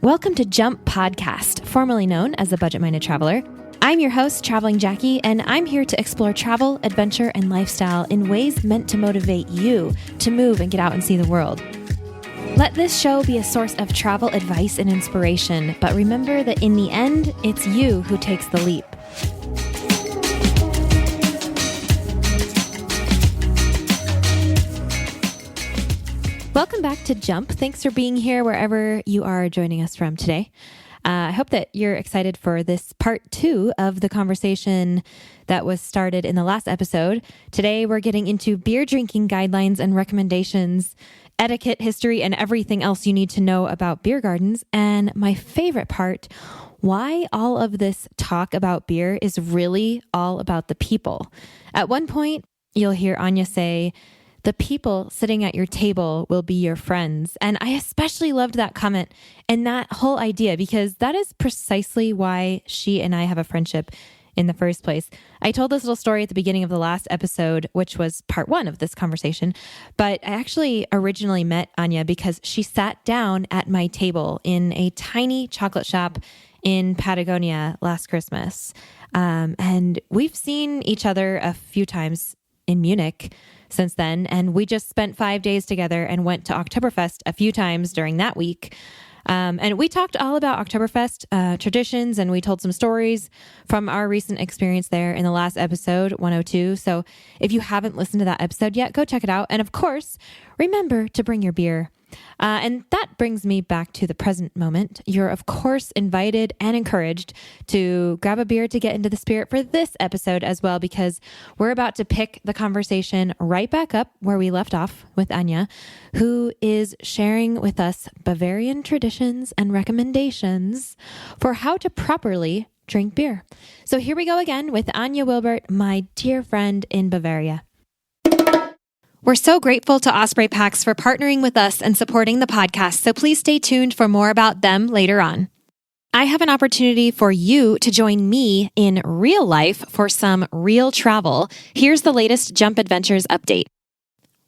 Welcome to Jump Podcast, formerly known as The Budget-Minded Traveler. I'm your host, Traveling Jackie, and I'm here to explore travel, adventure, and lifestyle in ways meant to motivate you to move and get out and see the world. Let this show be a source of travel advice and inspiration, but remember that in the end, it's you who takes the leap. Welcome back to Jump. Thanks for being here wherever you are joining us from today. I hope that you're excited for this part 2 of the conversation that was started in the last episode. Today, we're getting into beer drinking guidelines and recommendations, etiquette, history, and everything else you need to know about beer gardens. And my favorite part, why all of this talk about beer is really all about the people. At one point, you'll hear Anya say, "The people sitting at your table will be your friends." And I especially loved that comment and that whole idea because that is precisely why she and I have a friendship in the first place. I told this little story at the beginning of the last episode, which was part 1 of this conversation, but I actually originally met Anya because she sat down at my table in a tiny chocolate shop in Patagonia last Christmas. And we've seen each other a few times in Munich since then, and we just spent 5 days together and went to Oktoberfest a few times during that week. And we talked all about Oktoberfest traditions, and we told some stories from our recent experience there in the last episode, 102. So if you haven't listened to that episode yet, go check it out. And of course, remember to bring your beer. And that brings me back to the present moment. You're, of course, invited and encouraged to grab a beer to get into the spirit for this episode as well, because we're about to pick the conversation right back up where we left off with Anya, who is sharing with us Bavarian traditions and recommendations for how to properly drink beer. So here we go again with Anya Wilbert, my dear friend in Bavaria. We're so grateful to Osprey Packs for partnering with us and supporting the podcast, so please stay tuned for more about them later on. I have an opportunity for you to join me in real life for some real travel. Here's the latest Jump Adventures update.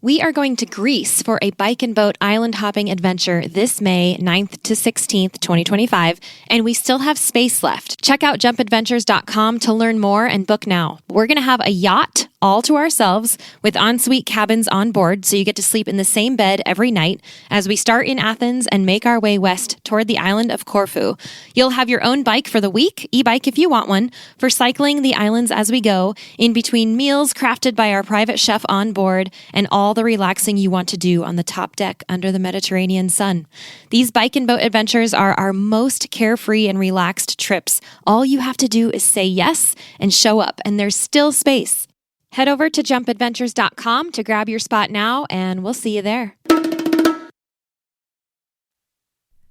We are going to Greece for a bike and boat island hopping adventure this May 9th to 16th, 2025, and we still have space left. Check out jumpadventures.com to learn more and book now. We're going to have a yacht all to ourselves with ensuite cabins on board, so you get to sleep in the same bed every night as we start in Athens and make our way west toward the island of Corfu. You'll have your own bike for the week, e-bike if you want one, for cycling the islands as we go, in between meals crafted by our private chef on board, and all the relaxing you want to do on the top deck under the Mediterranean sun. These bike and boat adventures are our most carefree and relaxed trips. All you have to do is say yes and show up, and there's still space. Head over to jumpadventures.com to grab your spot now, and we'll see you there.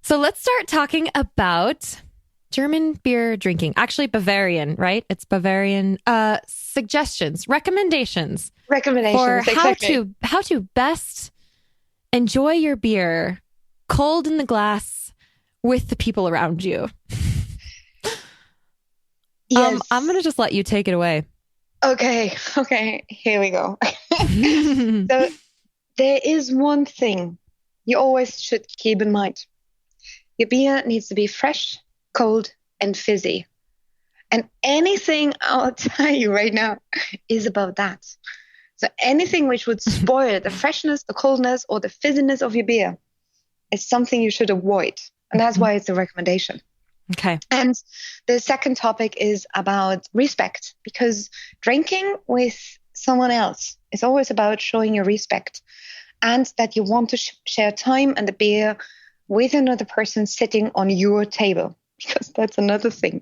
So let's start talking about German beer drinking. Actually, Bavarian, right? It's Bavarian. Suggestions, recommendations for exactly. how to best enjoy your beer cold in the glass with the people around you. Yes. I'm going to just let you take it away. Okay, here we go. So there is one thing you always should keep in mind. Your beer needs to be fresh, cold, and fizzy. And anything I'll tell you right now is about that. So anything which would spoil the freshness, the coldness, or the fizziness of your beer is something you should avoid. And that's why it's a recommendation. Okay. And the second topic is about respect, because drinking with someone else is always about showing your respect and that you want to share time and the beer with another person sitting on your table, because that's another thing.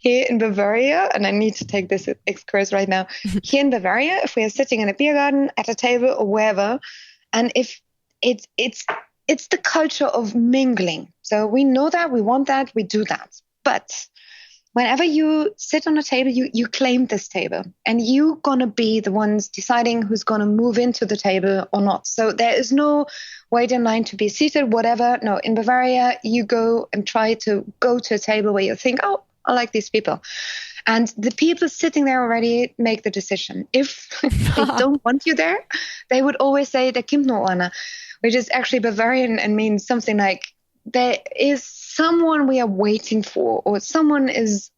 Here in Bavaria, and I need to take this excursus right now, here in Bavaria, if we are sitting in a beer garden at a table or wherever, and if it's the culture of mingling. So we know that, we want that, we do that. But whenever you sit on a table, you claim this table, and you're going to be the ones deciding who's going to move into the table or not. So there is no wait in line to be seated, whatever. No, in Bavaria, you go and try to go to a table where you think, oh, I like these people. And the people sitting there already make the decision. If they don't want you there, they would always say "der kommt noch einer," which is actually Bavarian and means something like there is someone we are waiting for, or someone is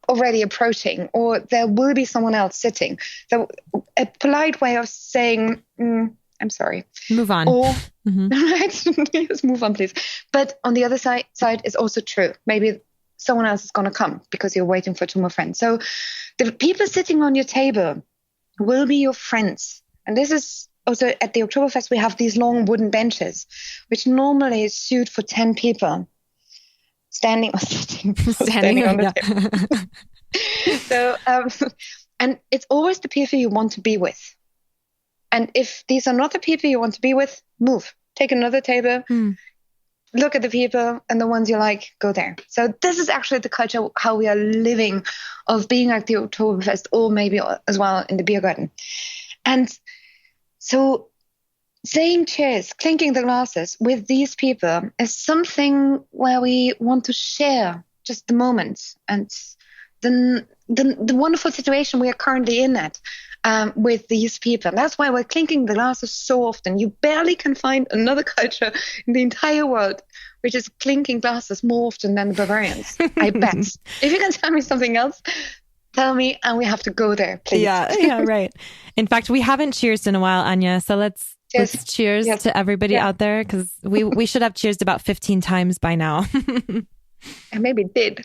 already approaching, or there will be someone else sitting. So a polite way of saying, I'm sorry. Move on. Or, right? Just move on, please. But on the other side is also true. Maybe someone else is going to come because you're waiting for two more friends. So the people sitting on your table will be your friends. And this is also at the Oktoberfest, we have these long wooden benches, which normally suit for 10 people. Standing or sitting. Standing on the table. So, and it's always the people you want to be with. And if these are not the people you want to be with, move. Take another table, look at the people, and the ones you like, go there. So this is actually the culture, how we are living, of being at the Oktoberfest, or maybe as well in the beer garden. And so saying cheers, clinking the glasses with these people is something where we want to share just the moment and the wonderful situation we are currently in with these people. And that's why we're clinking the glasses so often. You barely can find another culture in the entire world which is clinking glasses more often than the Bavarians, I bet. If you can tell me something else, tell me, and we have to go there, please. Yeah, right. In fact, we haven't cheersed in a while, Anya, so let's cheers to everybody out there, because we should have cheersed about 15 times by now. I maybe did.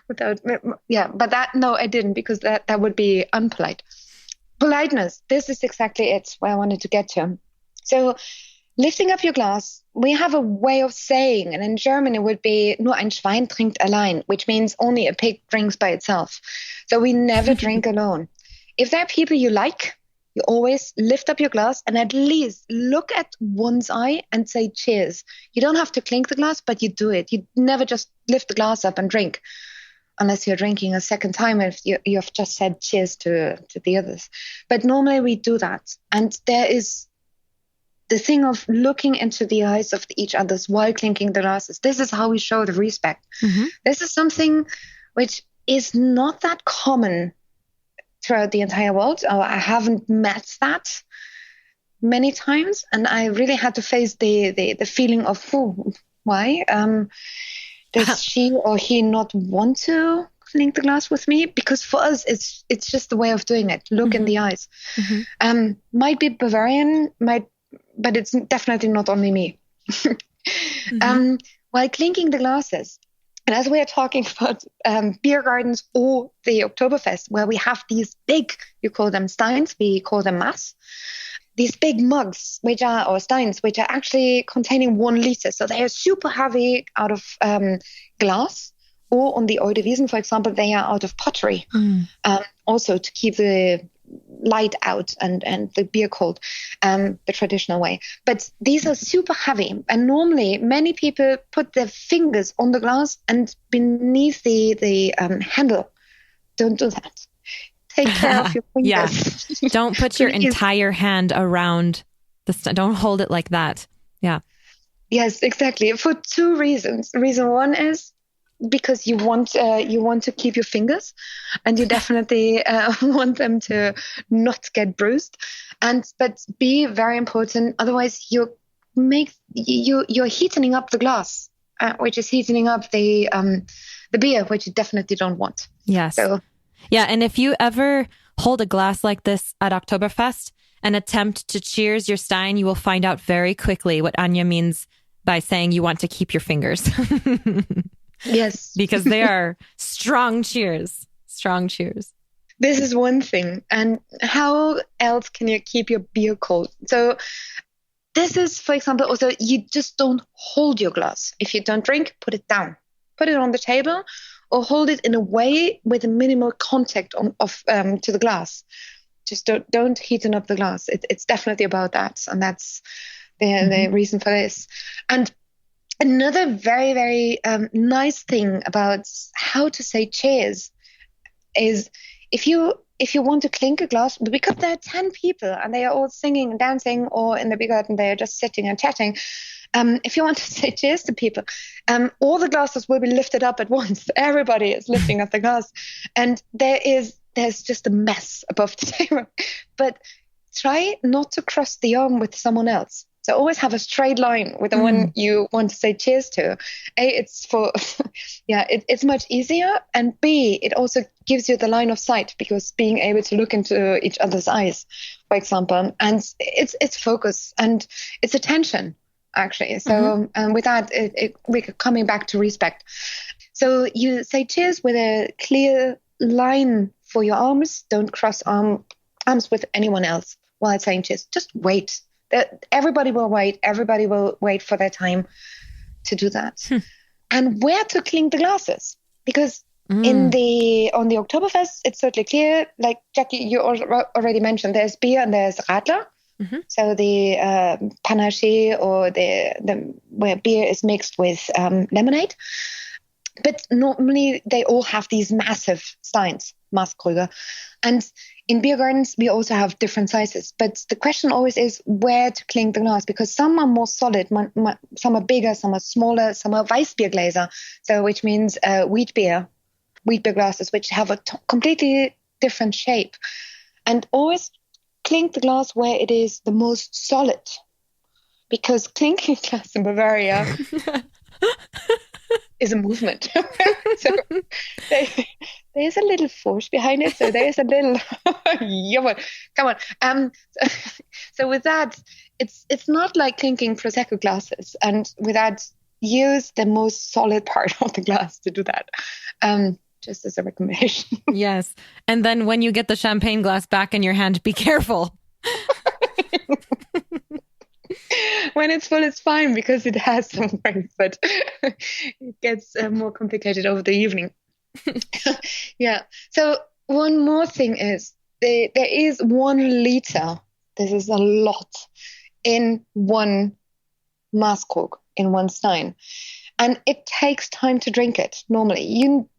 But I didn't, because that would be unpolite. Politeness, this is exactly it, where I wanted to get to. So lifting up your glass, we have a way of saying, and in German it would be nur ein Schwein trinkt allein, which means only a pig drinks by itself. So we never drink alone. If there are people you like, you always lift up your glass and at least look at one's eye and say cheers. You don't have to clink the glass, but you do it. You never just lift the glass up and drink, unless you're drinking a second time if you have just said cheers to the others. But normally we do that. And there is the thing of looking into the eyes of each other's while clinking the glasses. This is how we show the respect. Mm-hmm. This is something which is not that common throughout the entire world. I haven't met that many times, and I really had to face the feeling of, why? Does she or he not want to clink the glass with me? Because for us, it's just the way of doing it. Look in the eyes. Mm-hmm. Might be Bavarian, but it's definitely not only me. Mm-hmm. While clinking the glasses, and as we are talking about beer gardens or the Oktoberfest, where we have these big, you call them steins, we call them Mass, these big mugs, or steins, which are actually containing 1 liter. So they are super heavy out of glass, or on the Eau de Wiesen, for example, they are out of pottery, also to keep the light out and the beer cold, the traditional way. But these are super heavy, and normally many people put their fingers on the glass and beneath the handle. Don't do that. Take care of your fingers. Yeah. Don't put your entire hand around don't hold it like that. Yeah. Yes, exactly. For 2 reasons. Reason 1 is because you want to keep your fingers, and you definitely want them to not get bruised. But be very important. Otherwise, you're heating up the glass, which is heating up the beer, which you definitely don't want. Yes. So, yeah, and if you ever hold a glass like this at Oktoberfest and attempt to cheers your stein, you will find out very quickly what Anya means by saying you want to keep your fingers. Yes. Because they are strong cheers. Strong cheers. This is one thing. And how else can you keep your beer cold? So this is, for example, also, you just don't hold your glass. If you don't drink, put it down. Put it on the table, or hold it in a way with a minimal contact to the glass. Just don't heaten up the glass. It's definitely about that. And that's the reason for this. And another very, very nice thing about how to say cheers is, if you if you want to clink a glass, because there are 10 people and they are all singing and dancing, or in the beer garden, they are just sitting and chatting. If you want to say cheers to people, all the glasses will be lifted up at once. Everybody is lifting up the glass. And there's just a mess above the table. But try not to cross the arm with someone else. So always have a straight line with the one you want to say cheers to. A, it's for, it's much easier. And B, it also gives you the line of sight, because being able to look into each other's eyes, for example, and it's focus and it's attention, actually. So with that, we're coming back to respect. So you say cheers with a clear line for your arms. Don't cross arms with anyone else while saying cheers. Just wait. Everybody will wait. Everybody will wait for their time to do that. And where to clink the glasses? Because on the Oktoberfest, it's certainly clear. Like Jackie, you already mentioned, there's beer and there's Radler. So the panache, or the where beer is mixed with lemonade. But normally they all have these massive signs, Maßkrüge. And in beer gardens, we also have different sizes. But the question always is where to clink the glass, because some are more solid, some are bigger, some are smaller, some are Weissbiergläser, so which means wheat beer glasses, which have a completely different shape. And always clink the glass where it is the most solid, because clinking glass in Bavaria is a movement. So there's a little force behind it. So there's a little, come on. So with that, it's not like clinking Prosecco glasses. And with that, use the most solid part of the glass to do that. Just as a recommendation. Yes. And then when you get the champagne glass back in your hand, be careful. When it's full, it's fine, because it has some weight, but it gets more complicated over the evening. Yeah. So one more thing is there is 1 liter. This is a lot in one Maßkrug, in one stein. And it takes time to drink it normally. You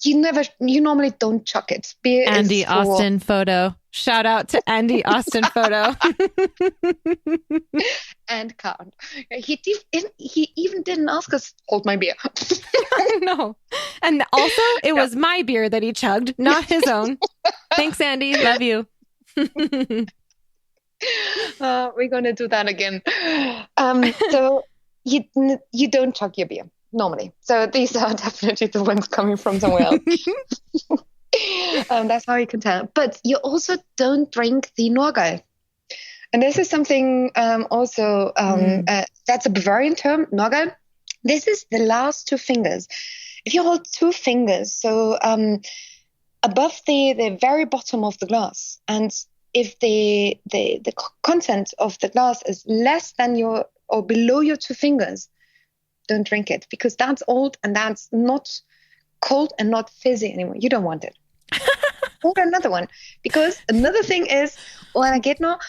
normally don't chuck it. Beer Andy Austin photo. Shout out to Andy Austin photo. And can't. He even didn't ask us to hold my beer. No. And also, it was my beer that he chugged, not his own. Thanks, Andy. Love you. We're going to do that again. So you don't chug your beer normally. So these are definitely the ones coming from somewhere else. That's how you can tell. But you also don't drink the Norgal. And this is something that's a Bavarian term, Norgal. This is the last 2 fingers. If you hold 2 fingers, so above the very bottom of the glass, and if the content of the glass is less than or below your 2 fingers, don't drink it, because that's old and that's not cold and not fizzy anymore. You don't want it. Order another one, because another thing is Oanagetno,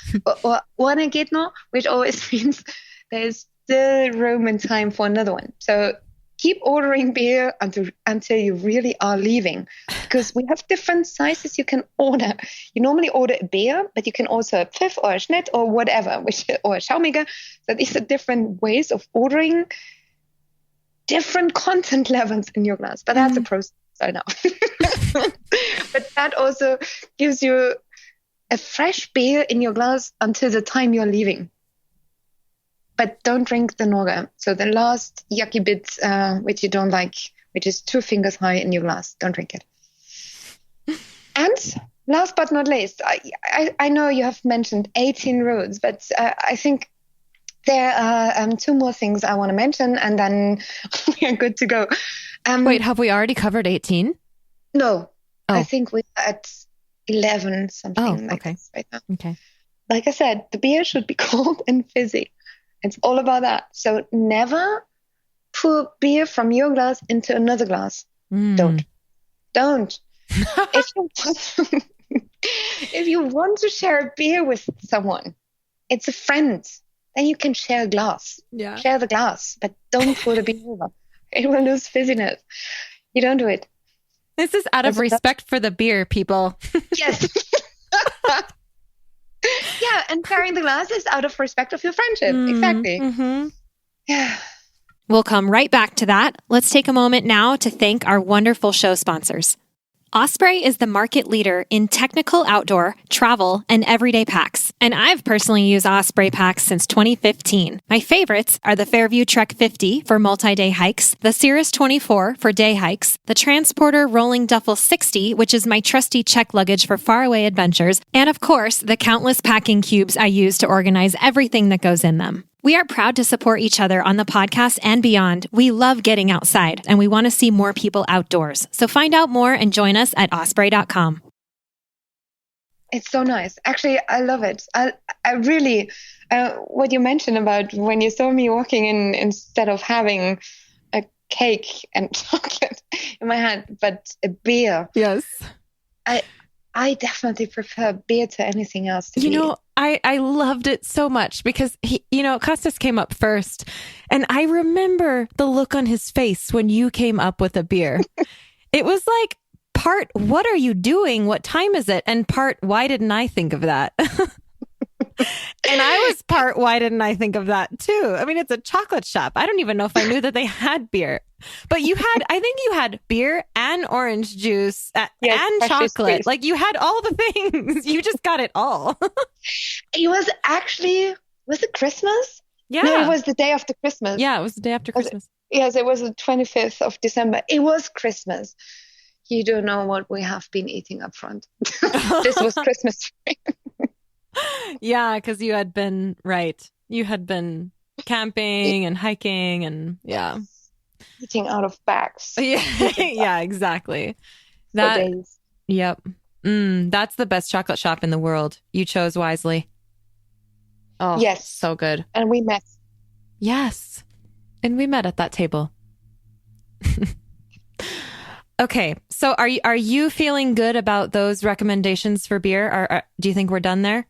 which always means there's still room and time for another one. So keep ordering beer until you really are leaving, because we have different sizes you can order. You normally order a beer, but you can also a Pfiff or a Schnitt or whatever, or a Schaumige. So these are different ways of ordering different content levels in your glass. But that's a process, I know. But that also gives you a fresh beer in your glass until the time you're leaving. But don't drink the Norga. So the last yucky bit, which you don't like, which is 2 fingers high in your glass, don't drink it. And last but not least, I know you have mentioned 18 rules, but I think there are 2 more things I want to mention, and then we are good to go. Wait, have we already covered 18? No. Oh. I think we're at 11, something like this right now. Okay. Like I said, the beer should be cold and fizzy. It's all about that. So never pour beer from your glass into another glass. Don't. If you want to share a beer with someone, it's a friend, then you can share a glass. Yeah. Share the glass, but don't pour the beer over. It will lose fizziness. You don't do it. This is out of respect for the beer, people. Yes. Yeah, and carrying the glass is out of respect of your friendship. Exactly. Mm-hmm. Yeah. We'll come right back to that. Let's take a moment now to thank our wonderful show sponsors. Osprey is the market leader in technical outdoor, travel, and everyday packs. And I've personally used Osprey packs since 2015. My favorites are the Fairview Trek 50 for multi-day hikes, the Cirrus 24 for day hikes, the Transporter Rolling Duffel 60, which is my trusty check luggage for faraway adventures, and of course, the countless packing cubes I use to organize everything that goes in them. We are proud to support each other on the podcast and beyond. We love getting outside, and we want to see more people outdoors. So find out more and join us at osprey.com. It's so nice. Actually, I love it. I really, what you mentioned about when you saw me walking in, instead of having a cake and chocolate in my hand, but a beer. Yes. I definitely prefer beer to anything else. I loved it so much because Costas came up first, and I remember the look on his face when you came up with a beer. It was like part, what are you doing? What time is it? And part, why didn't I think of that? And I was part, why didn't I think of that too? I mean, it's a chocolate shop. I don't even know if I knew that they had beer. But I think you had beer and orange juice and chocolate. Juice. Like you had all the things. You just got it all. It was it Christmas? Yeah. No, it was the day after Christmas. Yeah, it was the day after Christmas. Yes, it was the 25th of December. It was Christmas. You don't know what we have been eating up front. This was Christmas. Yeah, because you had been, you had been camping and hiking and eating out of bags. Yeah, yeah, exactly. Days. Yep. That's the best chocolate shop in the world. You chose wisely. Oh, yes. So good. And we met. Yes. And we met at that table. Okay. So are you feeling good about those recommendations for beer? Or do you think we're done there?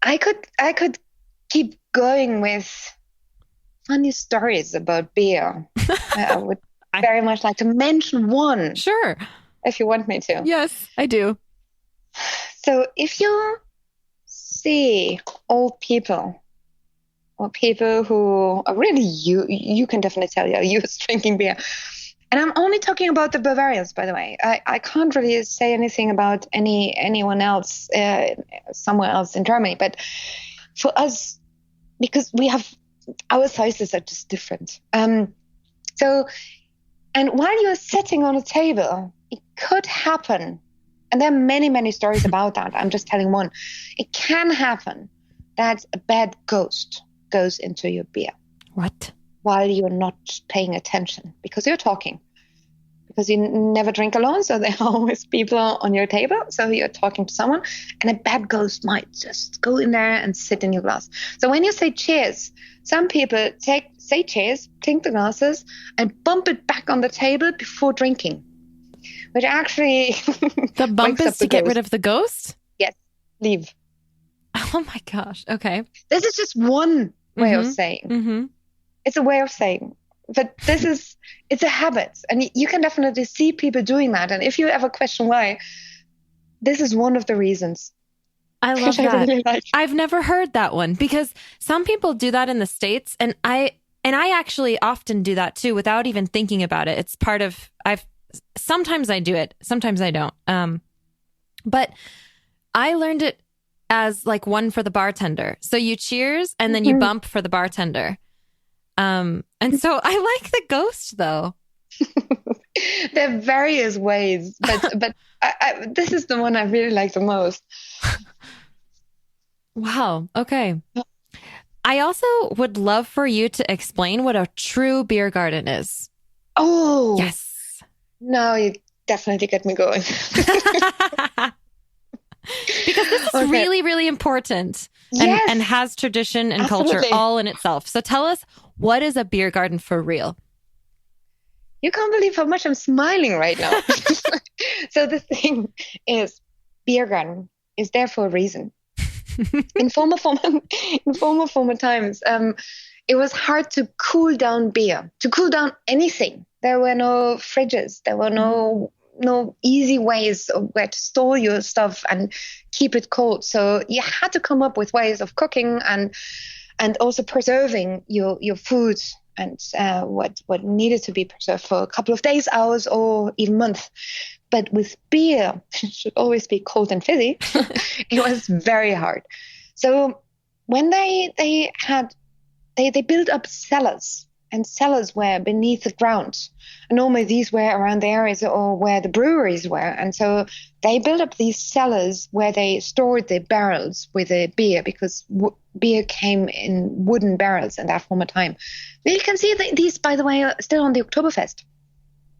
I could keep going with funny stories about beer. I would very much like to mention one. Sure. If you want me to. Yes, I do. So if you see old people or people who are really, you can definitely tell you're used to drinking beer. And I'm only talking about the Bavarians, by the way. I can't really say anything about anyone else somewhere else in Germany. But for us, because our sizes are just different. And while you're sitting on a table, it could happen, and there are many, many stories about that. I'm just telling one. It can happen that a bad ghost goes into your beer. What? While you're not paying attention, because you're talking. Because you never drink alone, so there are always people on your table. So you're talking to someone, and a bad ghost might just go in there and sit in your glass. So when you say cheers, some people say cheers, clink the glasses, and bump it back on the table before drinking, which actually the bump is to get rid of the ghost. Yes, leave. Oh my gosh. Okay. This is just one way of saying. Mm-hmm. It's a way of saying. But it's a habit, and you can definitely see people doing that. And if you ever question why, this is one of the reasons. I love that. Really like. I've never heard that one, because some people do that in the States, and I actually often do that too without even thinking about it. It's part of sometimes I do it, sometimes I don't. But I learned it as like one for the bartender. So you cheers and then you bump for the bartender. And so I like the ghost though. There are various ways, but this is the one I really like the most. Wow. Okay. I also would love for you to explain what a true beer garden is. Oh, yes. Now you definitely get me going. Because this is really, really important and has tradition and culture all in itself. So tell us, what is a beer garden for real? You can't believe how much I'm smiling right now. So the thing is, beer garden is there for a reason. In former times, it was hard to cool down beer, to cool down anything. There were no fridges. There were no no easy ways of where to store your stuff and keep it cold. So you had to come up with ways of cooking and also preserving your food and what needed to be preserved for a couple of days, hours, or even months. But with beer, it should always be cold and fizzy. It was very hard. So when they built up cellars, and cellars were beneath the ground. And normally these were around the areas or where the breweries were. And so they built up these cellars where they stored the barrels with the beer, because beer came in wooden barrels in that former time. You can see these, by the way, are still on the Oktoberfest.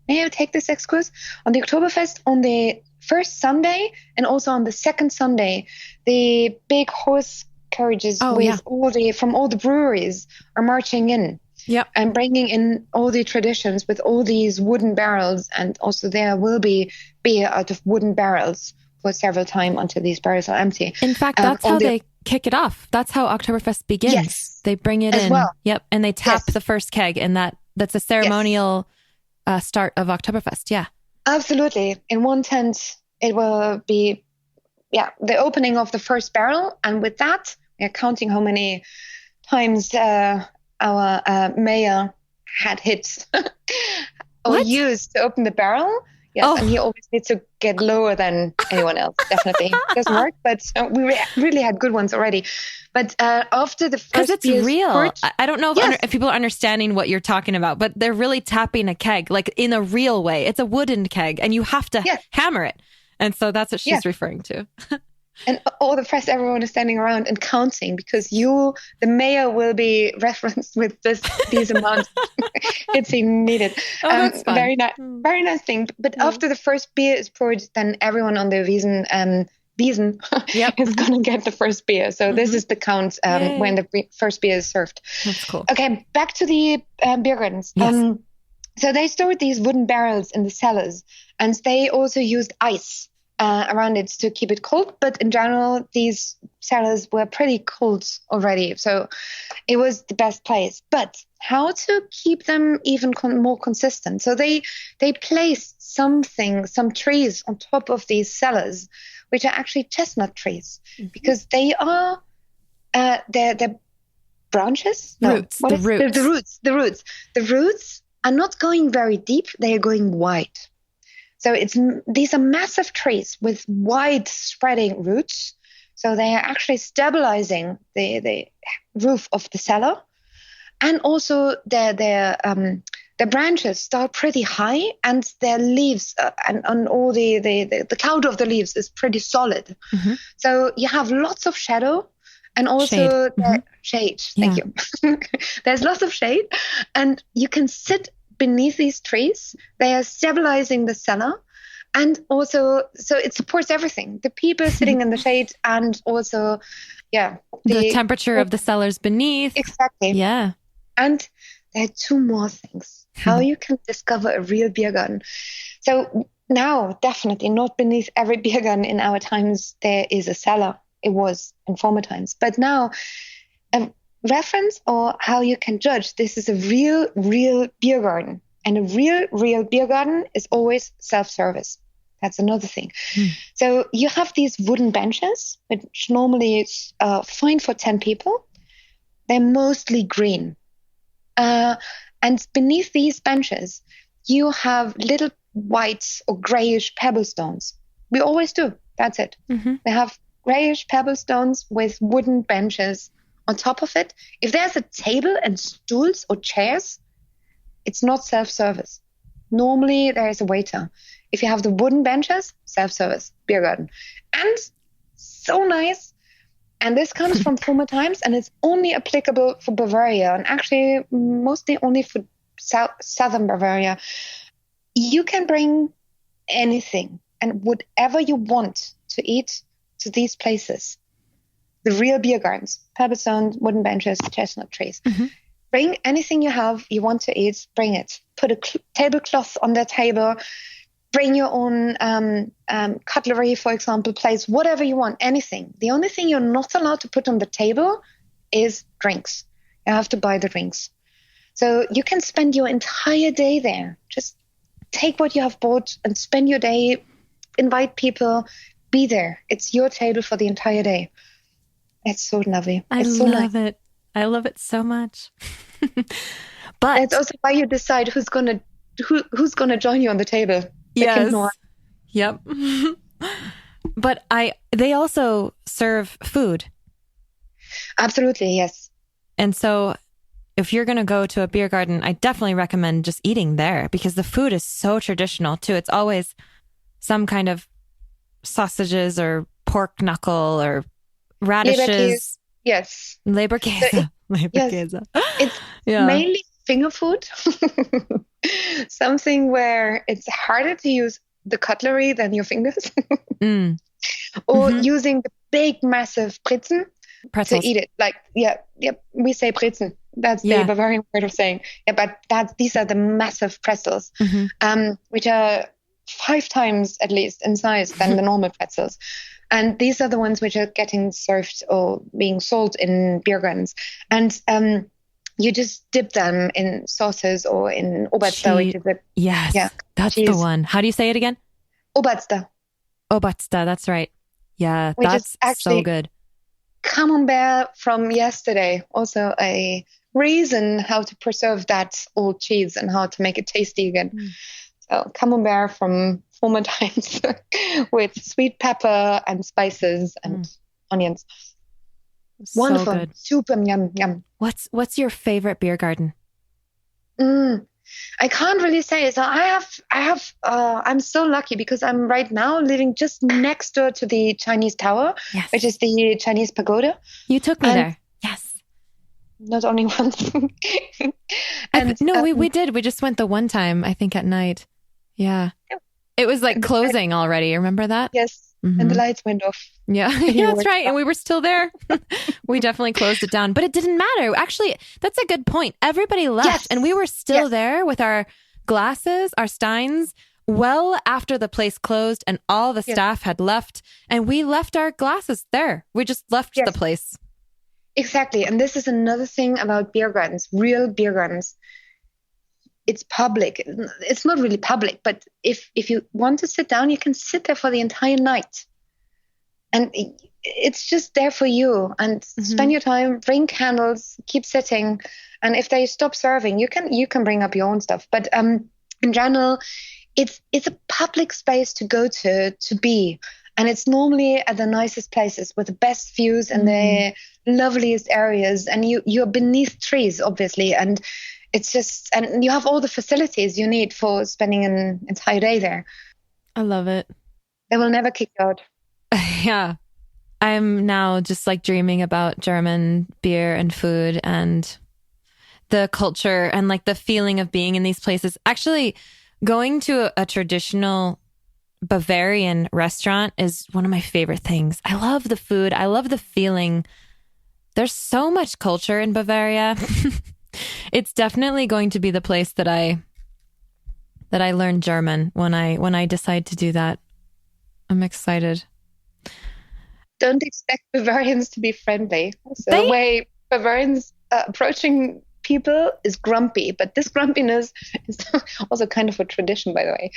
May I take this excursus? On the Oktoberfest, on the first Sunday and also on the second Sunday, the big horse carriages from all the breweries are marching in. Yep. And bringing in all the traditions with all these wooden barrels. And also there will be beer out of wooden barrels for several times until these barrels are empty. In fact, that's how they kick it off. That's how Oktoberfest begins. Yes. They bring it in. Well. Yep. And they tap the first keg, and that's a ceremonial start of Oktoberfest. Yeah. Absolutely. In one tent, it will be the opening of the first barrel. And with that, we're counting how many times our mayor had hit or used to open the barrel. Yes, and he always needs to get lower than anyone else. Definitely doesn't work, but we really had good ones already. But after the first, because it's real. Poured, I don't know if people are understanding what you're talking about, but they're really tapping a keg like in a real way. It's a wooden keg, and you have to hammer it, and so that's what she's referring to. And all the press, everyone is standing around and counting, because the mayor will be referenced with these amounts. It's needed. That's fun. Very nice thing. But after the first beer is poured, then everyone on the Wiesen is going to get the first beer. So this is the count when the first beer is served. That's cool. Okay, back to the beer gardens. Yes. So they stored these wooden barrels in the cellars, and they also used ice around it to keep it cold. But in general, these cellars were pretty cold already. So it was the best place. But how to keep them even more consistent? So they placed some trees on top of these cellars, which are actually chestnut trees, because they are they're branches? Roots. No, the roots. The roots are not going very deep. They are going wide. So these are massive trees with wide spreading roots. So they are actually stabilizing the roof of the cellar. And also their branches start pretty high, and their leaves and all the cloud of the leaves is pretty solid. Mm-hmm. So you have lots of shadow and also shade. Thank you. There's lots of shade, and you can sit beneath these trees. They are stabilizing the cellar, and also so it supports everything. The people sitting in the shade, and also the temperature of the cellars beneath. Exactly. Yeah. And there are two more things. How you can discover a real beer garden. So now, definitely not beneath every beer garden in our times there is a cellar. It was in former times. But now, a reference or how you can judge this is a real beer garden. And a real beer garden is always self-service. That's another thing. So you have these wooden benches, which normally is fine for 10 people. They're mostly green. And beneath these benches, you have little white or grayish pebble stones. We always do. That's it. Mm-hmm. They have grayish pebble stones with wooden benches on top of it. If there's a table and stools or chairs, it's not self-service. Normally, there is a waiter. If you have the wooden benches, self-service, beer garden. And so nice. And this comes from former times, and it's only applicable for Bavaria, and actually mostly only for southern Bavaria. You can bring anything and whatever you want to eat to these places. The real beer gardens, pebblestones, wooden benches, chestnut trees. Mm-hmm. Bring anything you want to eat, bring it. Put a tablecloth on the table. Bring your own cutlery, for example, plates, whatever you want, anything. The only thing you're not allowed to put on the table is drinks. You have to buy the drinks. So you can spend your entire day there, just take what you have bought and spend your day, invite people, be there. It's your table for the entire day. It's so lovely. It's so love nice. it. I love it so much. But it's also why you decide who's gonna join you on the table. Yes. Yep. But they also serve food. Absolutely, yes. And so if you're going to go to a beer garden, I definitely recommend just eating there because the food is so traditional too. It's always some kind of sausages or pork knuckle or radishes. Yes. Leberkäse. Yes. It's mainly finger food. Something where it's harder to use the cutlery than your fingers. Or using the big, massive pretzels to eat it. Like, we say pretzels. That's the Bavarian word of saying. Yeah, but these are the massive pretzels, which are 5 times at least in size than the normal pretzels. And these are the ones which are getting served or being sold in beer gardens. And you just dip them in sauces or in Oberster, which is that's cheese. The one. How do you say it again? Oberster. Oberster, that's right. Yeah, which that's is so good. Camembert from yesterday. Also a reason how to preserve that old cheese and how to make it tasty again. So Camembert from former times with sweet pepper and spices and onions. So wonderful. Good. Super yum. What's your favorite beer garden? I can't really say. So I'm so lucky because I'm right now living just next door to the Chinese Tower, which is the Chinese pagoda. You took me there. Yes. Not only once. We did. We just went the one time, I think, at night. Yeah. It was like closing already. Remember that? Yes. And the lights went off. Yeah, that's right. And we were still there. We definitely closed it down, but it didn't matter. Actually, that's a good point. Everybody left and we were still there with our glasses, our steins, well after the place closed and all the staff had left. And we left our glasses there. We just left the place. Exactly. And this is another thing about beer gardens, real beer gardens. It's public. It's not really public, but if you want to sit down, you can sit there for the entire night. And it's just there for you. And spend your time, bring candles, keep sitting. And if they stop serving, you can bring up your own stuff. But in general, it's a public space to go to be. And it's normally at the nicest places with the best views and the loveliest areas. And you're beneath trees, obviously. And it's just, and you have all the facilities you need for spending an entire day there. I love it. They will never kick you out. Yeah. I'm now just like dreaming about German beer and food and the culture and like the feeling of being in these places. Actually, going to a traditional Bavarian restaurant is one of my favorite things. I love the food. I love the feeling. There's so much culture in Bavaria. It's definitely going to be the place that I learn German when I decide to do that. I'm excited. Don't expect Bavarians to be friendly. So the way Bavarians approaching people is grumpy, but this grumpiness is also kind of a tradition, by the way.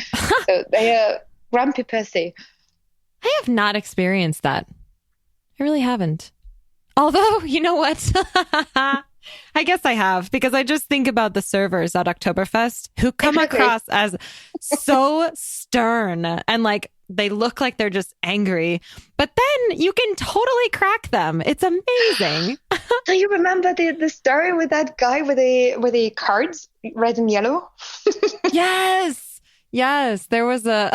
So they are grumpy per se. I have not experienced that. I really haven't. Although, you know what? I guess I have, because I just think about the servers at Oktoberfest who come across as so stern and like they look like they're just angry, but then you can totally crack them. It's amazing. Do you remember the story with that guy with the cards, red and yellow? Yes. There was a.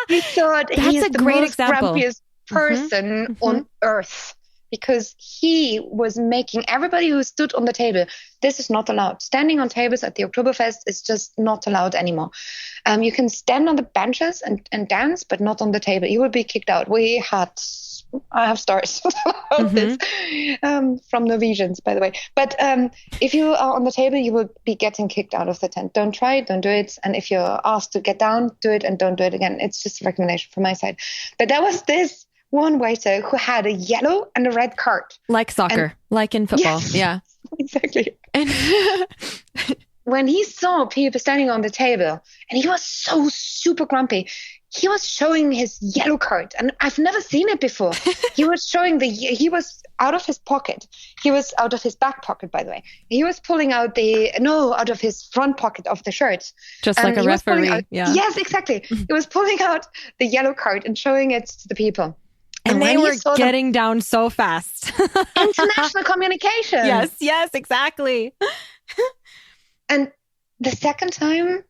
He thought he's a great example. Grumpiest person on earth. Because he was making everybody who stood on the table, this is not allowed. Standing on tables at the Oktoberfest is just not allowed anymore. You can stand on the benches and dance, but not on the table. You will be kicked out. I have stories about this from Norwegians, by the way. But if you are on the table, you will be getting kicked out of the tent. Don't try it, don't do it. And if you're asked to get down, do it and don't do it again. It's just a recommendation from my side. But there was this one waiter who had a yellow and a red card. Like soccer, like in football. Yes, yeah. Exactly. And when he saw people standing on the table, and he was so super grumpy, he was showing his yellow card, and I've never seen it before. He was showing he was out of his pocket. He was out of his back pocket, by the way. He was pulling out out of his front pocket of the shirt. Just like a referee. Yes, exactly. He was pulling out the yellow card and showing it to the people. And they were getting down so fast. International communication. Yes, exactly. And the second time,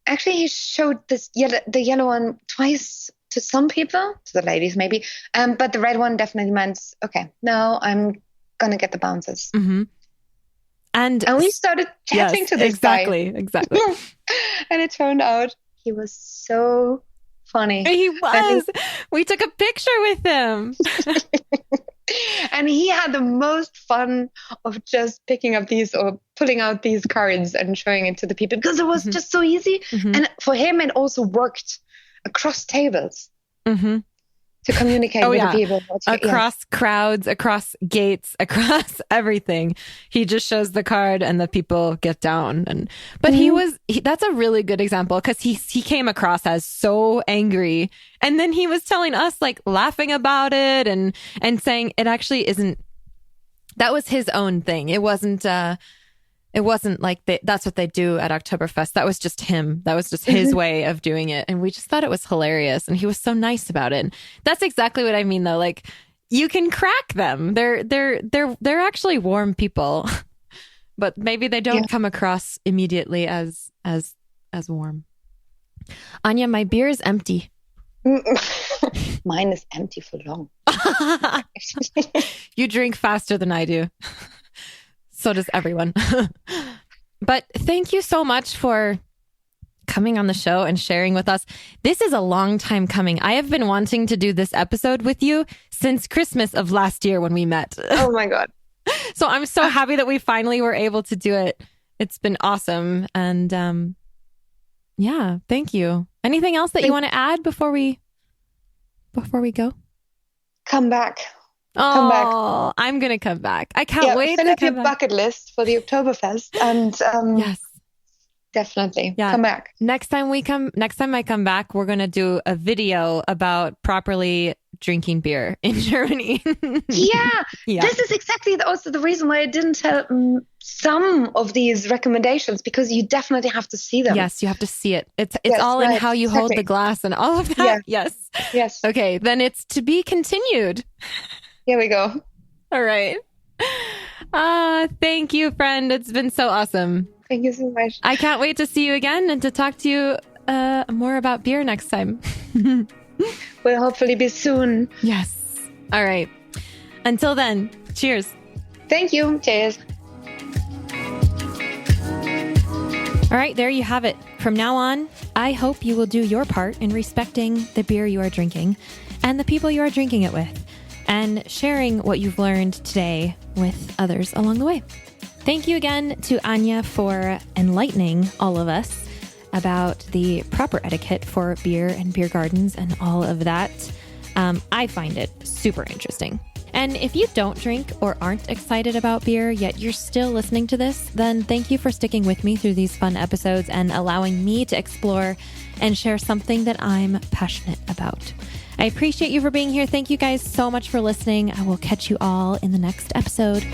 actually, he showed the yellow one twice to some people, to the ladies maybe, but the red one definitely meant, okay, now I'm gonna get the bounces. Mm-hmm. And we started chatting to this guy. Exactly. And it turned out he was so funny. He was. We took a picture with him. And he had the most fun of just picking up these or pulling out these cards and showing it to the people, because it was just so easy. Mm-hmm. And for him, it also worked across tables to communicate with the people. Across crowds, across gates, across everything. He just shows the card and the people get down. But that's a really good example, because he came across as so angry. And then he was telling us, like, laughing about it and saying it actually isn't, that was his own thing. It wasn't like that's what they do at Oktoberfest. That was just him. That was just his way of doing it. And we just thought it was hilarious. And he was so nice about it. And that's exactly what I mean, though. Like, you can crack them. They're actually warm people, but maybe they don't come across immediately as warm. Anya, my beer is empty. Mine is empty for long. You drink faster than I do. So does everyone. But thank you so much for coming on the show and sharing with us. This is a long time coming. I have been wanting to do this episode with you since Christmas of last year when we met. Oh my God. So I'm so happy that we finally were able to do it. It's been awesome. And thank you. Anything else that you want to add before we go? Come back. Come back. I'm going to come back. I can't wait. Fill up your bucket list for the Oktoberfest, and yes, definitely come back. Next time I come back, we're going to do a video about properly drinking beer in Germany. Yeah. This is exactly also the reason why I didn't tell some of these recommendations, because you definitely have to see them. Yes, you have to see it. It's all in how you hold the glass and all of that. Yeah. Yes. Okay, then it's to be continued. Here we go. All right. Thank you, friend. It's been so awesome. Thank you so much. I can't wait to see you again and to talk to you more about beer next time. We'll hopefully be soon. Yes. All right. Until then, cheers. Thank you. Cheers. All right, there you have it. From now on, I hope you will do your part in respecting the beer you are drinking and the people you are drinking it with, and sharing what you've learned today with others along the way. Thank you again to Anya for enlightening all of us about the proper etiquette for beer and beer gardens and all of that. I find it super interesting. And if you don't drink or aren't excited about beer, yet you're still listening to this, then thank you for sticking with me through these fun episodes and allowing me to explore and share something that I'm passionate about. I appreciate you for being here. Thank you guys so much for listening. I will catch you all in the next episode.